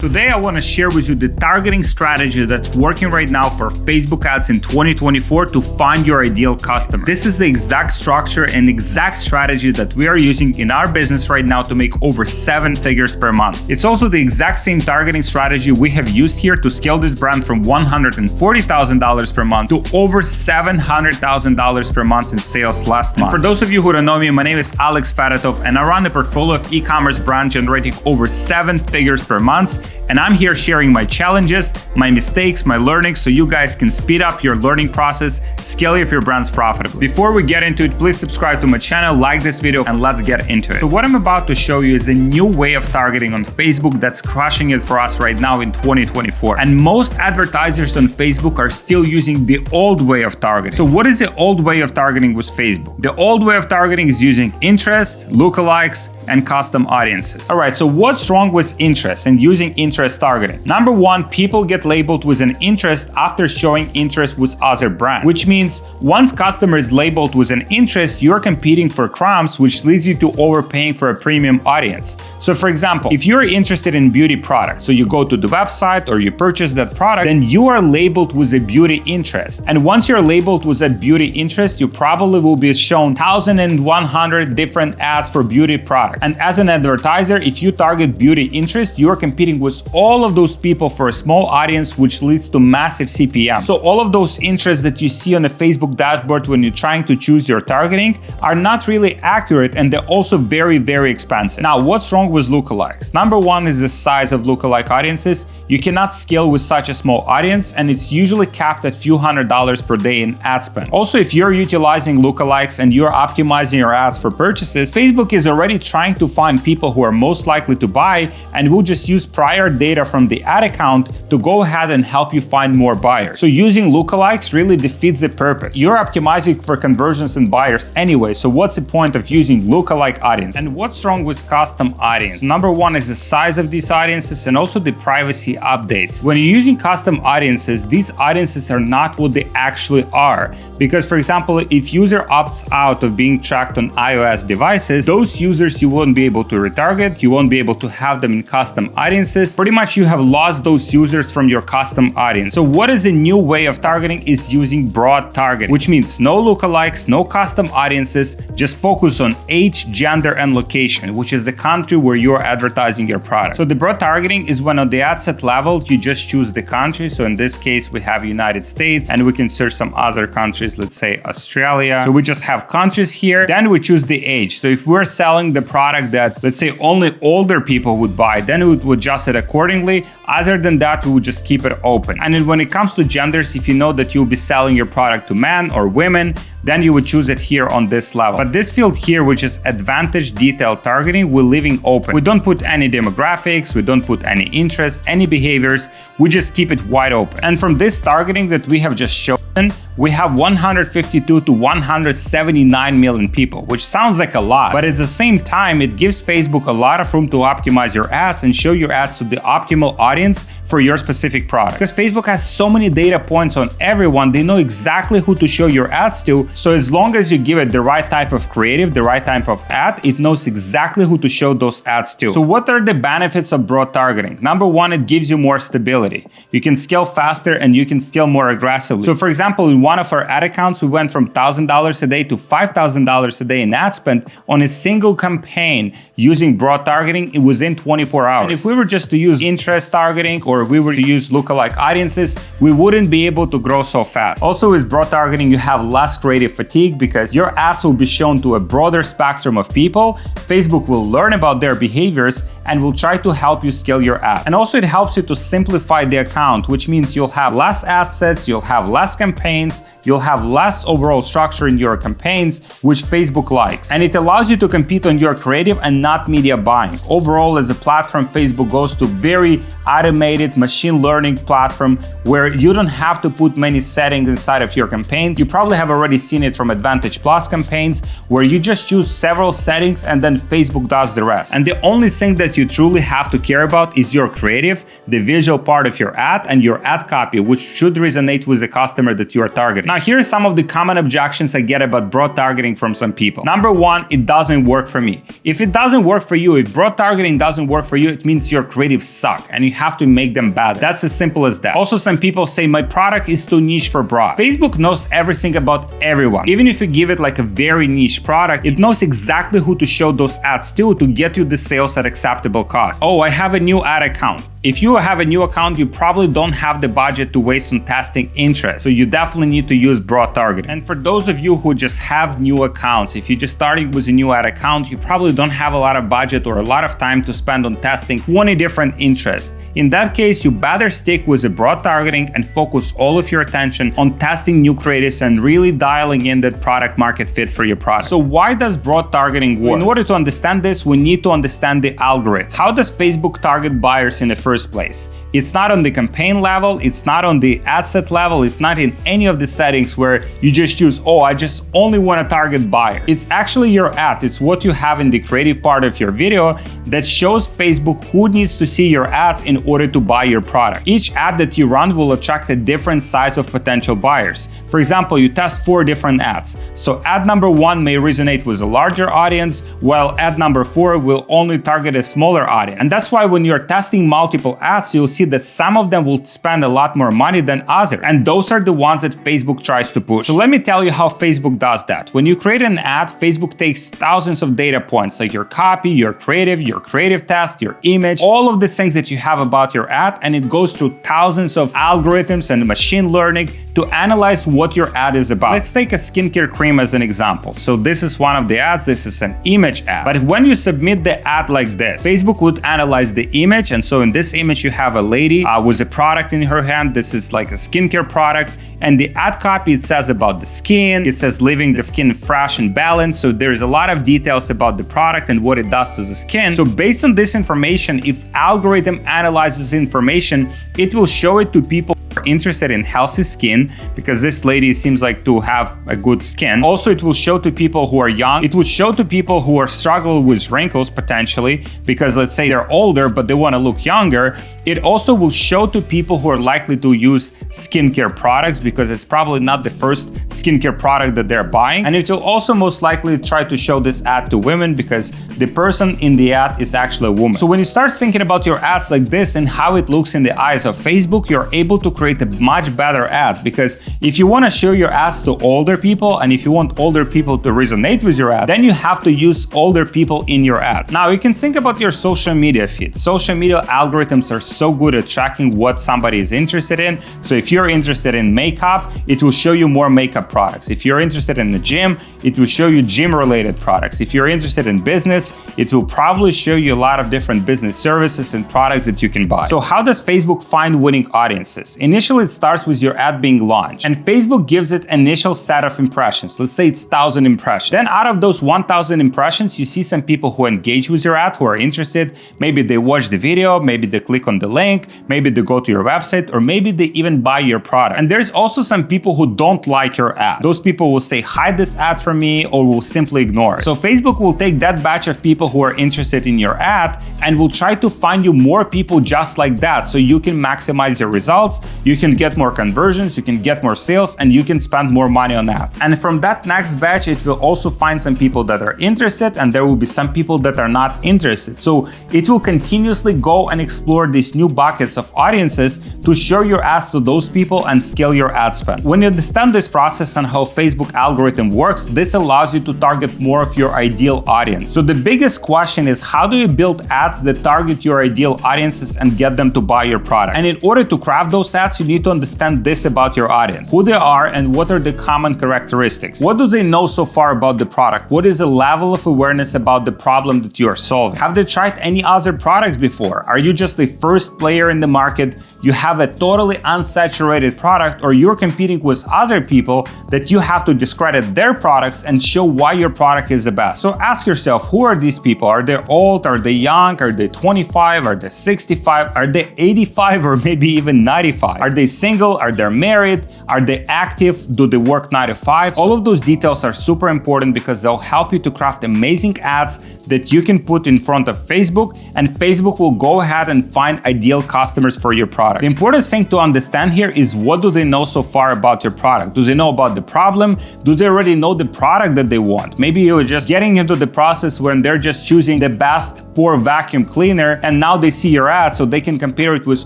Today I want to share with you the targeting strategy that's working right now for Facebook ads in 2024 to find your ideal customer. This is the exact structure and exact strategy that we are using in our business right now to make over 7 figures per month. It's also the exact same targeting strategy we have used here to scale this brand from $140,000 per month to over $700,000 per month in sales last month. For those of you who don't know me, my name is Fedotoff and I run a portfolio of e-commerce brands generating over 7 figures per month. And I'm here sharing my challenges, my mistakes, my learnings, so you guys can speed up your learning process, scale up your brands profitably. Before we get into it, please subscribe to my channel, like this video, and let's get into it. So what I'm about to show you is a new way of targeting on Facebook that's crushing it for us right now in 2024. And most advertisers on Facebook are still using the old way of targeting. So what is the old way of targeting with Facebook? The old way of targeting is using interest, lookalikes, and custom audiences. All right, so what's wrong with interest and using interest targeting? Number one, people get labeled with an interest after showing interest with other brands, which means once customer is labeled with an interest, you're competing for crumbs, which leads you to overpaying for a premium audience. So for example, if you're interested in beauty products, so you go to the website or you purchase that product, then you are labeled with a beauty interest. And once you're labeled with a beauty interest, you probably will be shown 1,100 different ads for beauty products. And as an advertiser, if you target beauty interest, you are competing with all of those people for a small audience, which leads to massive CPM. So all of those interests that you see on the Facebook dashboard when you're trying to choose your targeting are not really accurate, and they're also very, very expensive. Now, what's wrong with lookalikes? Number one is the size of lookalike audiences. You cannot scale with such a small audience, and it's usually capped at few $100s per day in ad spend. Also, if you're utilizing lookalikes and you're optimizing your ads for purchases, Facebook is already trying to find people who are most likely to buy and will just use prior data from the ad account to go ahead and help you find more buyers. So using lookalikes really defeats the purpose. You're optimizing for conversions and buyers anyway, so what's the point of using lookalike audience? And what's wrong with custom audience? Number one is the size of these audiences and also the privacy updates. When you're using custom audiences, these audiences are not what they actually are. Because for example, if user opts out of being tracked on iOS devices, those users you won't be able to retarget, you won't be able to have them in custom audiences. Pretty much you have lost those users from your custom audience. So what is a new way of targeting is using broad targeting, which means no lookalikes, no custom audiences, just focus on age, gender, and location, which is the country where you're advertising your product. So the broad targeting is when on the ad set level, you just choose the country. So in this case, we have United States, and we can search some other countries, let's say Australia. So we just have countries here. Then we choose the age. So if we're selling the product that, let's say, only older people would buy, then we would adjust it accordingly. Other than that, we would just keep it open. And then when it comes to genders, if you know that you'll be selling your product to men or women, then you would choose it here on this level. But this field here, which is advanced detailed targeting, we're leaving open. We don't put any demographics, we don't put any interests, any behaviors, we just keep it wide open. And from this targeting that we have just chosen, we have 152 to 179 million people, which sounds like a lot, but at the same time, it gives Facebook a lot of room to optimize your ads and show your ads to the optimal audience for your specific product. Because Facebook has so many data points on everyone, they know exactly who to show your ads to. So as long as you give it the right type of creative, the right type of ad, it knows exactly who to show those ads to. So what are the benefits of broad targeting? Number one, it gives you more stability. You can scale faster and you can scale more aggressively. So for example, in one of our ad accounts, we went from $1,000 a day to $5,000 a day in ad spend on a single campaign using broad targeting within 24 hours. And if we were just to use interest targeting or we were to use lookalike audiences, we wouldn't be able to grow so fast. Also with broad targeting, you have less creative fatigue because your ads will be shown to a broader spectrum of people. Facebook will learn about their behaviors and will try to help you scale your ads. And also it helps you to simplify the account, which means you'll have less ad sets, you'll have less campaigns, you'll have less overall structure in your campaigns, which Facebook likes. And it allows you to compete on your creative and not media buying. Overall, as a platform, Facebook goes to very automated machine learning platform where you don't have to put many settings inside of your campaigns. You probably have already seen it from Advantage Plus campaigns, where you just choose several settings and then Facebook does the rest. And the only thing that you truly have to care about is your creative, the visual part of your ad, and your ad copy, which should resonate with the customer that you are targeting. Now, here are some of the common objections I get about broad targeting from some people. Number one, it doesn't work for me. If it doesn't work for you, if broad targeting doesn't work for you, it means your creatives suck and you have to make them better. That's as simple as that. Also, some people say my product is too niche for broad. Facebook knows everything about everyone. Even if you give it like a very niche product, it knows exactly who to show those ads to get you the sales at acceptable cost. Oh, I have a new ad account. If you have a new account, you probably don't have the budget to waste on testing interest. So you definitely need to use broad targeting. And for those of you who just have new accounts, if you're just starting with a new ad account, you probably don't have a lot of budget or a lot of time to spend on testing 20 different interests. In that case, you better stick with the broad targeting and focus all of your attention on testing new creatives and really dialing in that product market fit for your product. So why does broad targeting work? In order to understand this, we need to understand the algorithm. How does Facebook target buyers in the first place? It's not on the campaign level, it's not on the ad set level, it's not in any of the settings where you just choose, oh, I just only want to target buyers. It's actually your ad, it's what you have in the creative part of your video that shows Facebook who needs to see your ads in order to buy your product. Each ad that you run will attract a different size of potential buyers. For example, you test 4 different ads. So ad number 1 may resonate with a larger audience, while ad number 4 will only target a smaller audience. And that's why when you're testing multiple ads, you'll see that some of them will spend a lot more money than others. And those are the ones that Facebook tries to push. So let me tell you how Facebook does that. When you create an ad, Facebook takes thousands of data points, like your copy, your creative test, your image, all of the things that you have about your ad, and it goes through thousands of algorithms and machine learning to analyze what your ad is about. Let's take a skincare cream as an example. So this is one of the ads, this is an image ad. But when you submit the ad like this, Facebook would analyze the image, and so in this image you have a lady with a product in her hand. This is like a skincare product, and the ad copy, it says about the skin, it says leaving the skin fresh and balanced. So there's a lot of details about the product and what it does to the skin. So based on this information, if algorithm analyzes information, it will show it to people interested in healthy skin, because this lady seems like to have a good skin. Also, it will show to people who are young. It would show to people who are struggling with wrinkles potentially, because let's say they're older but they want to look younger. It also will show to people who are likely to use skincare products, because it's probably not the first skincare product that they're buying. And it will also most likely try to show this ad to women, because the person in the ad is actually a woman. So when you start thinking about your ads like this and how it looks in the eyes of Facebook, you're able to create a much better ad. Because if you want to show your ads to older people, and if you want older people to resonate with your ad, then you have to use older people in your ads. Now you can think about your social media feed. Social media algorithms are so good at tracking what somebody is interested in. So if you're interested in makeup, it will show you more makeup products. If you're interested in the gym, it will show you gym related products. If you're interested in business, it will probably show you a lot of different business services and products that you can buy. So how does Facebook find winning audiences? Initially, it starts with your ad being launched, and Facebook gives it initial set of impressions. Let's say it's 1,000 impressions. Then out of those 1,000 impressions, you see some people who engage with your ad, who are interested. Maybe they watch the video, maybe they click on the link, maybe they go to your website, or maybe they even buy your product. And there's also some people who don't like your ad. Those people will say, hide this ad from me, or will simply ignore it. So Facebook will take that batch of people who are interested in your ad and will try to find you more people just like that, so you can maximize your results, you can get more conversions, you can get more sales, and you can spend more money on ads. And from that next batch, it will also find some people that are interested, and there will be some people that are not interested. So it will continuously go and explore these new buckets of audiences to show your ads to those people and scale your ad spend. When you understand this process and how Facebook algorithm works, this allows you to target more of your ideal audience. So the biggest question is, how do you build ads that target your ideal audiences and get them to buy your product? And in order to craft those ads, you need to understand this about your audience: who they are and what are the common characteristics. What do they know so far about the product? What is the level of awareness about the problem that you are solving? Have they tried any other products before? Are you just the first player in the market? You have a totally unsaturated product, or you're competing with other people that you have to discredit their products and show why your product is the best. So ask yourself, who are these people? Are they old? Are they young? Are they 25? Are they 65? Are they 85 or maybe even 95? Are Are they single? Are they married? Are they active? Do they work 9 to 5? All of those details are super important because they'll help you to craft amazing ads that you can put in front of Facebook, and Facebook will go ahead and find ideal customers for your product. The important thing to understand here is, what do they know so far about your product? Do they know about the problem? Do they already know the product that they want? Maybe you're just getting into the process when they're just choosing the best pour vacuum cleaner, and now they see your ad so they can compare it with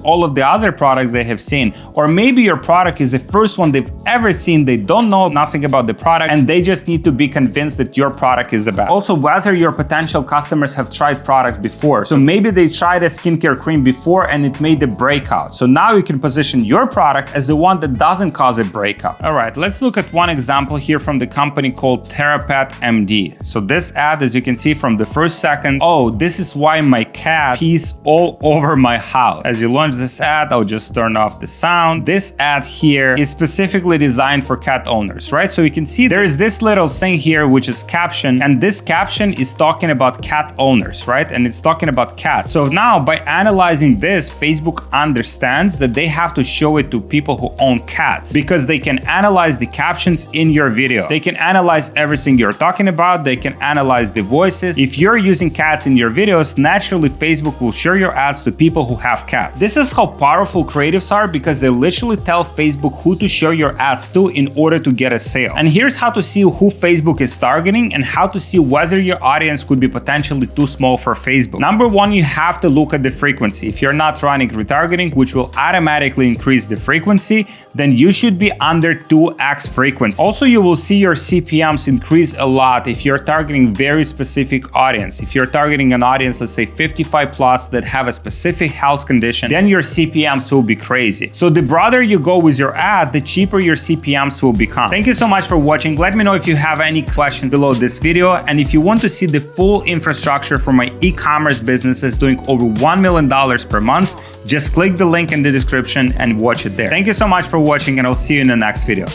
all of the other products they have seen. Or maybe your product is the first one they've ever seen, they don't know nothing about the product, and they just need to be convinced that your product is the best. Also, whether your potential customers have tried products before. So maybe they tried a skincare cream before and it made a breakout. So now you can position your product as the one that doesn't cause a breakout. All right, let's look at one example here from the company called Therapet MD. So this ad, as you can see from the first second, oh, this is why my cat pees all over my house. As you launch this ad, I'll just turn off the sound. This ad here is specifically designed for cat owners, right? So you can see there is this little thing here, which is caption, and this caption is talking about cat owners, right? And it's talking about cats. So now by analyzing this, Facebook understands that they have to show it to people who own cats, because they can analyze the captions in your video. They can analyze everything you're talking about. They can analyze the voices. If you're using cats in your videos, naturally Facebook will show your ads to people who have cats. This is how powerful creatives are, because they literally tell Facebook who to show your ads to in order to get a sale. And here's how to see who Facebook is targeting and how to see whether your audience could be potentially too small for Facebook. Number one, you have to look at the frequency. If you're not running retargeting, which will automatically increase the frequency, then you should be under 2x frequency. Also, you will see your CPMs increase a lot if you're targeting very specific audience. If you're targeting an audience, let's say 55 plus, that have a specific health condition, then your CPMs will be crazy. So the broader you go with your ad, the cheaper your CPMs will become. Thank you so much for watching. Let me know if you have any questions below this video. And if you want to see the full infrastructure for my e-commerce businesses doing over $1 million per month, just click the link in the description and watch it there. Thank you so much for watching, and I'll see you in the next video.